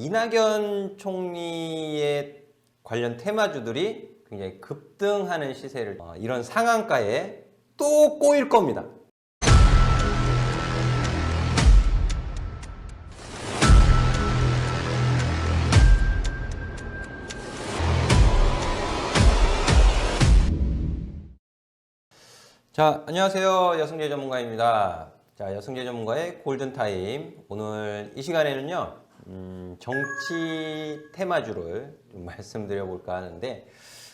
이낙연 총리의 관련 테마주들이 굉장히 급등하는 시세를 이런 상한가에 또 꼬일 겁니다. 자, 안녕하세요. 여승재 전문가입니다. 자, 여승재 전문가의 골든타임. 오늘 이 시간에는요, 정치 테마주를 좀 말씀드려 볼까 하는데,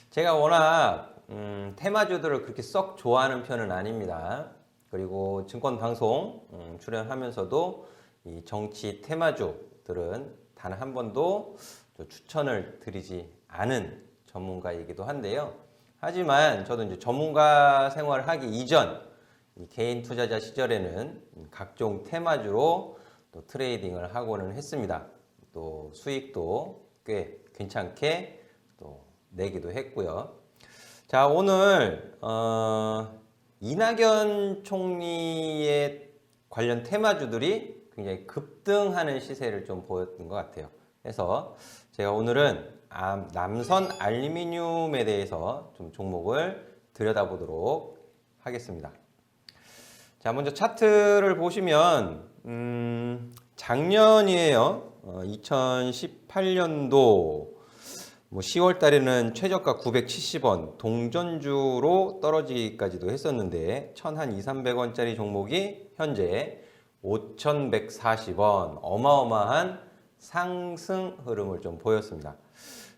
제가 워낙, 테마주들을 그렇게 썩 좋아하는 편은 아닙니다. 그리고 증권방송 출연하면서도 이 정치 테마주들은 단 한 번도 추천을 드리지 않은 전문가이기도 한데요. 하지만 저도 이제 전문가 생활을 하기 이전 개인 투자자 시절에는 각종 테마주로 또 트레이딩을 하고는 했습니다. 또 수익도 꽤 괜찮게 또 내기도 했고요. 자, 오늘 이낙연 총리의 관련 테마주들이 굉장히 급등하는 시세를 좀 보였던 것 같아요. 그래서 제가 오늘은 남선 알루미늄에 대해서 좀 종목을 들여다보도록 하겠습니다. 자, 먼저 차트를 보시면 작년이에요. 2018년도 10월 달에는 최저가 970원 동전주로 떨어지기까지도 했었는데 1,200~300원짜리 종목이 현재 5,140원 어마어마한 상승 흐름을 좀 보였습니다.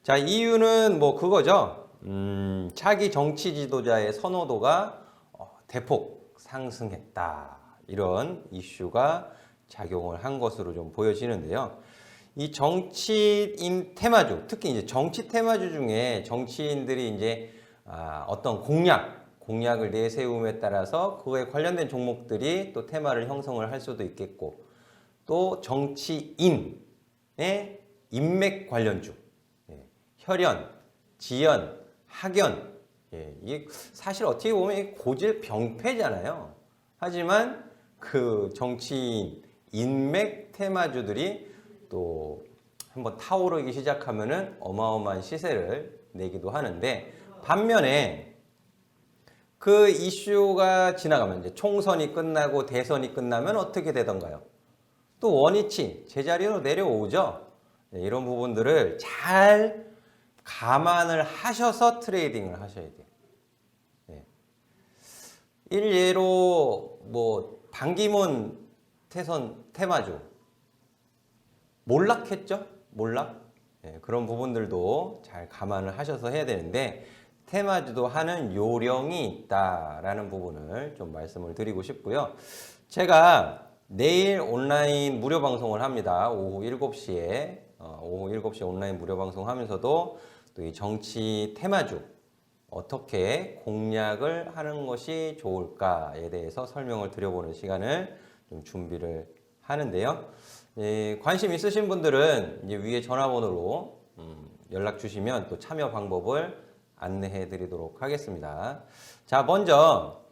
자, 이유는 뭐 그거죠. 차기 정치 지도자의 선호도가 대폭 상승했다. 이런 이슈가 작용을 한 것으로 좀 보여지는데요. 이 정치인 테마주, 특히 이제 정치 테마주 중에 정치인들이 이제 어떤 공약을 내세움에 따라서 그거에 관련된 종목들이 또 테마를 형성을 할 수도 있겠고, 또 정치인의 인맥 관련주, 혈연, 지연, 학연, 이게 사실 어떻게 보면 고질 병폐잖아요. 하지만 그 정치인 인맥 테마주들이 또 한번 타오르기 시작하면은 어마어마한 시세를 내기도 하는데, 반면에 그 이슈가 지나가면 이제 총선이 끝나고 대선이 끝나면 어떻게 되던가요? 또 원위치 제자리로 내려오죠. 이런 부분들을 잘 감안을 하셔서 트레이딩을 하셔야 돼요. 일예로 뭐 반기문 태선 테마주 몰락했죠? 몰락? 그런 부분들도 잘 감안을 하셔서 해야 되는데, 테마주도 하는 요령이 있다라는 부분을 좀 말씀을 드리고 싶고요. 제가 내일 온라인 무료 방송을 합니다. 오후 7시에 온라인 무료 방송하면서도 또 이 정치 테마주 어떻게 공략을 하는 것이 좋을까에 대해서 설명을 드려보는 시간을 좀 준비를 하는데요. 관심 있으신 분들은 이제 위에 전화번호로 연락 주시면 또 참여 방법을 안내해 드리도록 하겠습니다. 자, 먼저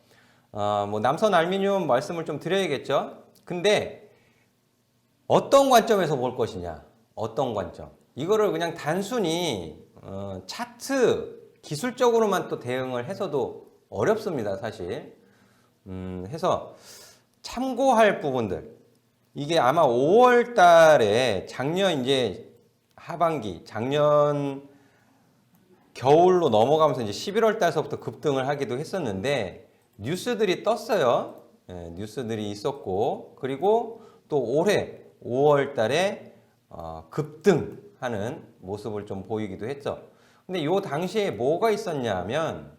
뭐 남선 알루미늄 말씀을 좀 드려야겠죠. 근데 어떤 관점에서 볼 것이냐, 어떤 관점, 이거를 그냥 단순히 차트 기술적으로만 또 대응을 해서도 어렵습니다, 사실. 해서 참고할 부분들, 이게 아마 5월 달에 작년 이제 하반기, 작년 겨울로 넘어가면서 이제 11월 달서부터 급등을 하기도 했었는데, 뉴스들이 떴어요. 뉴스들이 있었고, 그리고 또 올해 5월 달에 급등하는 모습을 좀 보이기도 했죠. 근데 요 당시에 뭐가 있었냐 하면,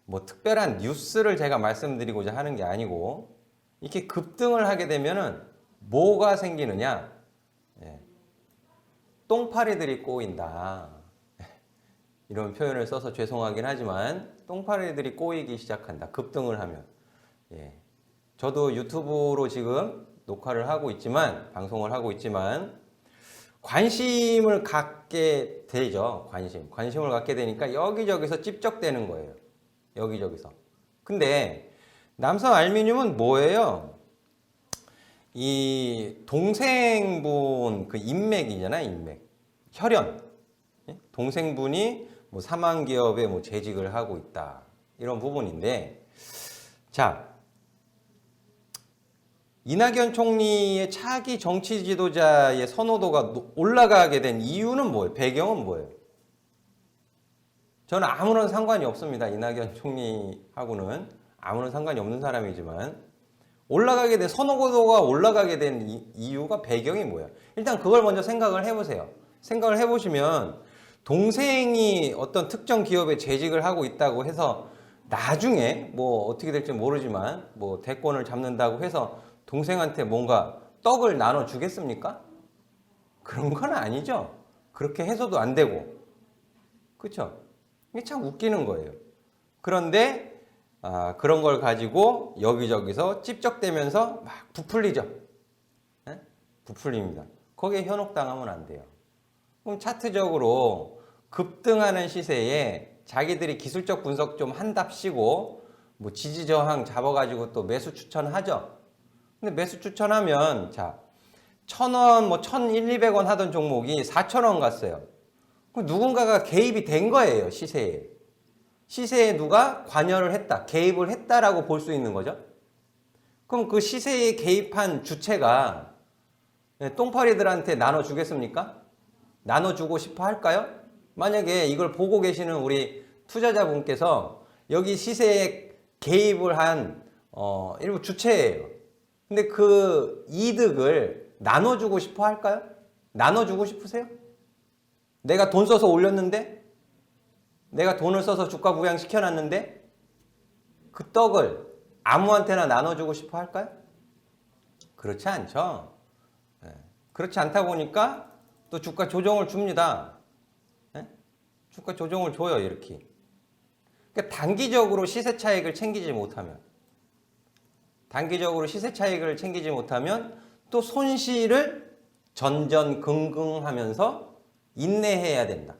뭐 특별한 뉴스를 제가 말씀드리고자 하는 게 아니고, 이렇게 급등을 하게 되면은 뭐가 생기느냐? 똥파리들이 꼬인다. 이런 표현을 써서 죄송하긴 하지만 똥파리들이 꼬이기 시작한다. 급등을 하면. 저도 유튜브로 지금 녹화를 하고 있지만, 방송을 하고 있지만, 관심을 갖게 되죠. 관심을 갖게 되니까 여기저기서 찝적대는 거예요. 여기저기서. 근데 남선 알루미늄은 뭐예요? 이 동생분 그 인맥이잖아요, 인맥. 혈연. 예? 동생분이 뭐 삼한기업에 뭐 재직을 하고 있다. 이런 부분인데, 자, 이낙연 총리의 차기 정치 지도자의 선호도가 올라가게 된 이유는 뭐예요? 배경은 뭐예요? 저는 아무런 상관이 없습니다. 이낙연 총리하고는 아무런 상관이 없는 사람이지만 올라가게 된 선호도가 올라가게 된 이유가 배경이 뭐예요? 일단 그걸 먼저 생각을 해보세요. 생각을 해보시면 동생이 어떤 특정 기업에 재직을 하고 있다고 해서 나중에 뭐 어떻게 될지 모르지만 뭐 대권을 잡는다고 해서 동생한테 뭔가 떡을 나눠 주겠습니까? 그런 건 아니죠. 그렇게 해서도 안 되고. 그렇죠? 이게 참 웃기는 거예요. 그런데 그런 걸 가지고 여기저기서 찝적대면서 막 부풀리죠. 네? 부풀립니다. 거기에 현혹당하면 안 돼요. 그럼 차트적으로 급등하는 시세에 자기들이 기술적 분석 좀 한답시고 뭐 지지 저항 잡아가지고 또 매수 추천하죠. 근데 매수 추천하면 자 1,000원 뭐 1,100, 200원 하던 종목이 4,000원 갔어요. 그럼 누군가가 개입이 된 거예요, 시세에. 시세에 누가 관여를 했다, 개입을 했다라고 볼 수 있는 거죠. 그럼 그 시세에 개입한 주체가 똥파리들한테 나눠주겠습니까? 나눠주고 싶어 할까요? 만약에 이걸 보고 계시는 우리 투자자분께서 여기 시세에 개입을 한 일부 주체예요. 근데 그 이득을 나눠주고 싶어 할까요? 나눠주고 싶으세요? 내가 돈 써서 올렸는데? 내가 돈을 써서 주가 부양시켜놨는데? 그 떡을 아무한테나 나눠주고 싶어 할까요? 그렇지 않죠. 그렇지 않다 보니까 또 주가 조정을 줍니다. 주가 조정을 줘요, 이렇게. 그러니까 단기적으로 시세 차익을 챙기지 못하면 또 손실을 전전긍긍하면서 인내해야 된다.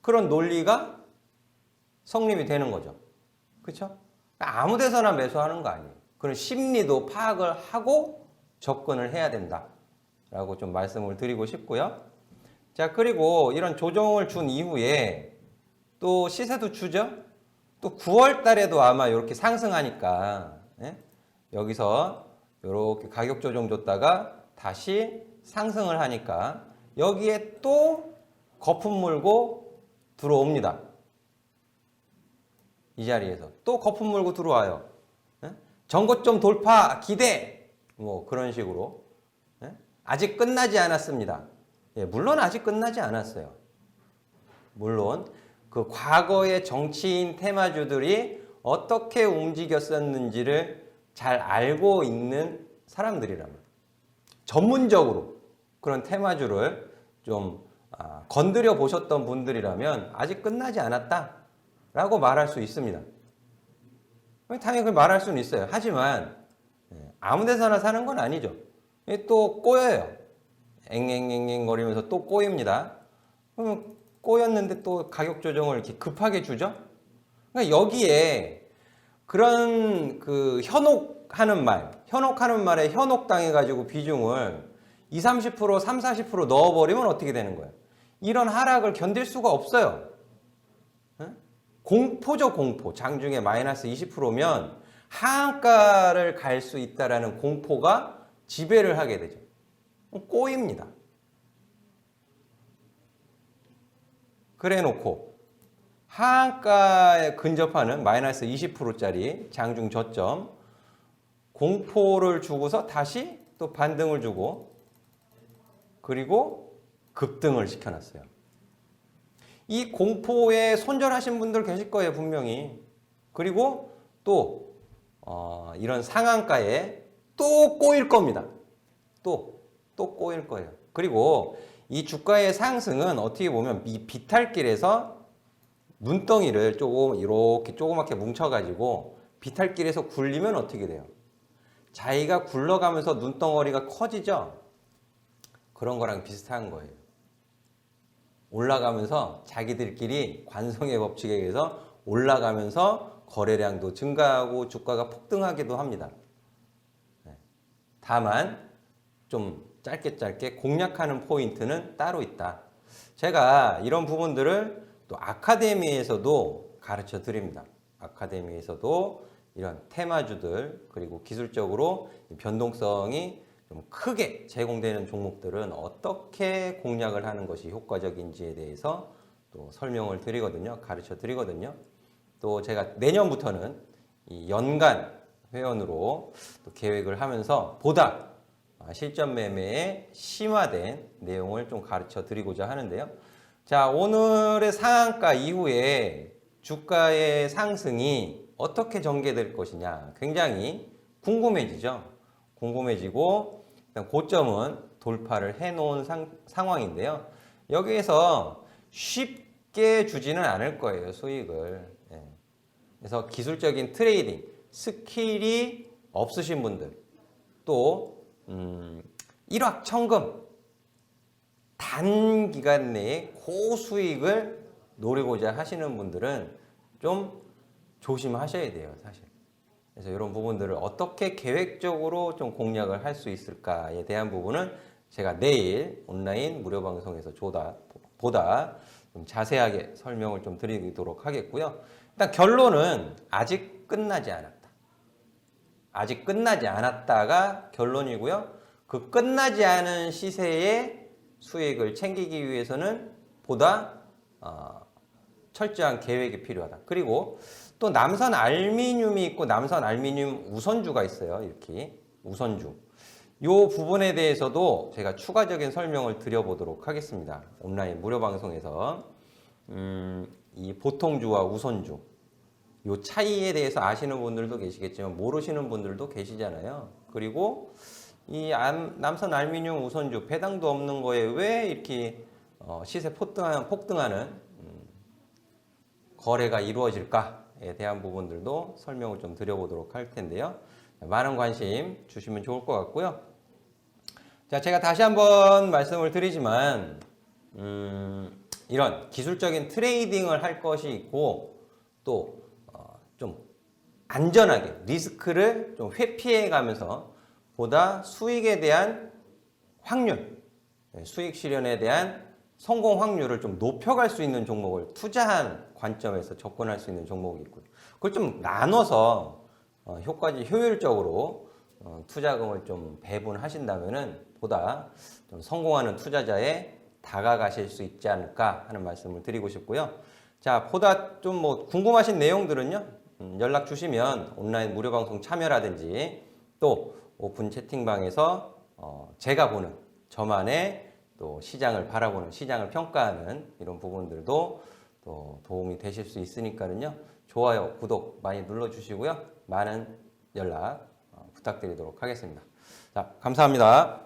그런 논리가 성립이 되는 거죠. 그렇죠? 아무 데서나 매수하는 거 아니에요. 그런 심리도 파악을 하고 접근을 해야 된다라고 좀 말씀을 드리고 싶고요. 자, 그리고 이런 조정을 준 이후에 또 시세도 주죠. 또 9월 달에도 아마 이렇게 상승하니까 여기서 이렇게 가격 조정 줬다가 다시 상승을 하니까 여기에 또 거품 물고 들어옵니다. 이 자리에서 또 거품 물고 들어와요. 전고점 돌파 기대 뭐 그런 식으로. 아직 끝나지 않았습니다. 물론 아직 끝나지 않았어요. 물론 그 과거의 정치인 테마주들이 어떻게 움직였었는지를 잘 알고 있는 사람들이라면 전문적으로 그런 테마주를 좀 건드려 보셨던 분들이라면 아직 끝나지 않았다라고 말할 수 있습니다. 당연히 그걸 말할 수는 있어요. 하지만 아무 데서나 사는 건 아니죠. 또 꼬여요. 앵앵앵앵 거리면서 또 꼬입니다. 그러면 꼬였는데 또 가격 조정을 이렇게 급하게 주죠. 그러니까 여기에 그런 그 현혹하는 말에 현혹당해가지고 비중을 20, 30%, 30, 40% 넣어버리면 어떻게 되는 거예요? 이런 하락을 견딜 수가 없어요. 공포죠, 공포. 장중에 마이너스 20%면 하한가를 갈 수 있다라는 공포가 지배를 하게 되죠. 꼬입니다. 그래 놓고 하한가에 근접하는 마이너스 20%짜리 장중 저점 공포를 주고서 다시 또 반등을 주고 그리고 급등을 시켜놨어요. 이 공포에 손절하신 분들 계실 거예요, 분명히. 그리고 또 이런 상한가에 또 꼬일 겁니다. 또 꼬일 거예요. 그리고 이 주가의 상승은 어떻게 보면 이 비탈길에서 눈덩이를 이렇게 조그맣게 뭉쳐가지고 비탈길에서 굴리면 어떻게 돼요? 자기가 굴러가면서 눈덩어리가 커지죠? 그런 거랑 비슷한 거예요. 올라가면서 자기들끼리 관성의 법칙에 의해서 올라가면서 거래량도 증가하고 주가가 폭등하기도 합니다. 다만 좀 짧게 공략하는 포인트는 따로 있다. 제가 이런 부분들을 또 아카데미에서도 가르쳐 드립니다. 아카데미에서도 이런 테마주들 그리고 기술적으로 변동성이 좀 크게 제공되는 종목들은 어떻게 공략을 하는 것이 효과적인지에 대해서 또 설명을 드리거든요. 가르쳐 드리거든요. 또 제가 내년부터는 이 연간 회원으로 또 계획을 하면서 보다 실전 매매에 심화된 내용을 좀 가르쳐 드리고자 하는데요. 자, 오늘의 상한가 이후에 주가의 상승이 어떻게 전개될 것이냐 굉장히 궁금해지죠. 궁금해지고 일단 고점은 돌파를 해놓은 상황인데요. 여기에서 쉽게 주지는 않을 거예요, 수익을. 예. 그래서 기술적인 트레이딩, 스킬이 없으신 분들, 또 일확천금, 단기간 내에 고수익을 노리고자 하시는 분들은 좀 조심하셔야 돼요, 사실. 그래서 이런 부분들을 어떻게 계획적으로 좀 공략을 할 수 있을까에 대한 부분은 제가 내일 온라인 무료 방송에서 보다 좀 자세하게 설명을 좀 드리도록 하겠고요. 일단 결론은 아직 끝나지 않았다. 아직 끝나지 않았다가 결론이고요. 그 끝나지 않은 시세의 수익을 챙기기 위해서는 보다 철저한 계획이 필요하다. 그리고 또 남선 알미늄이 있고 남선 알미늄 우선주가 있어요. 이렇게 우선주. 이 부분에 대해서도 제가 추가적인 설명을 드려보도록 하겠습니다. 온라인 무료 방송에서 이 보통주와 우선주 이 차이에 대해서 아시는 분들도 계시겠지만 모르시는 분들도 계시잖아요. 그리고 이 남선 알미늄 우선주 배당도 없는 거에 왜 이렇게 시세 폭등하는 거래가 이루어질까에 대한 부분들도 설명을 좀 드려보도록 할 텐데요. 많은 관심 주시면 좋을 것 같고요. 자, 제가 다시 한번 말씀을 드리지만 이런 기술적인 트레이딩을 할 것이 있고 또 좀 안전하게 리스크를 좀 회피해 가면서 보다 수익에 대한 확률, 수익 실현에 대한 성공 확률을 좀 높여갈 수 있는 종목을 투자한 관점에서 접근할 수 있는 종목이 있고요. 그걸 좀 나눠서 효율적으로 투자금을 좀 배분하신다면은 보다 좀 성공하는 투자자에 다가가실 수 있지 않을까 하는 말씀을 드리고 싶고요. 자, 보다 좀 뭐 궁금하신 내용들은요, 연락 주시면 온라인 무료 방송 참여라든지 또 오픈 채팅방에서 제가 보는 저만의 또 시장을 바라보는 시장을 평가하는 이런 부분들도 또 도움이 되실 수 있으니까는요. 좋아요, 구독 많이 눌러주시고요. 많은 연락 부탁드리도록 하겠습니다. 자, 감사합니다.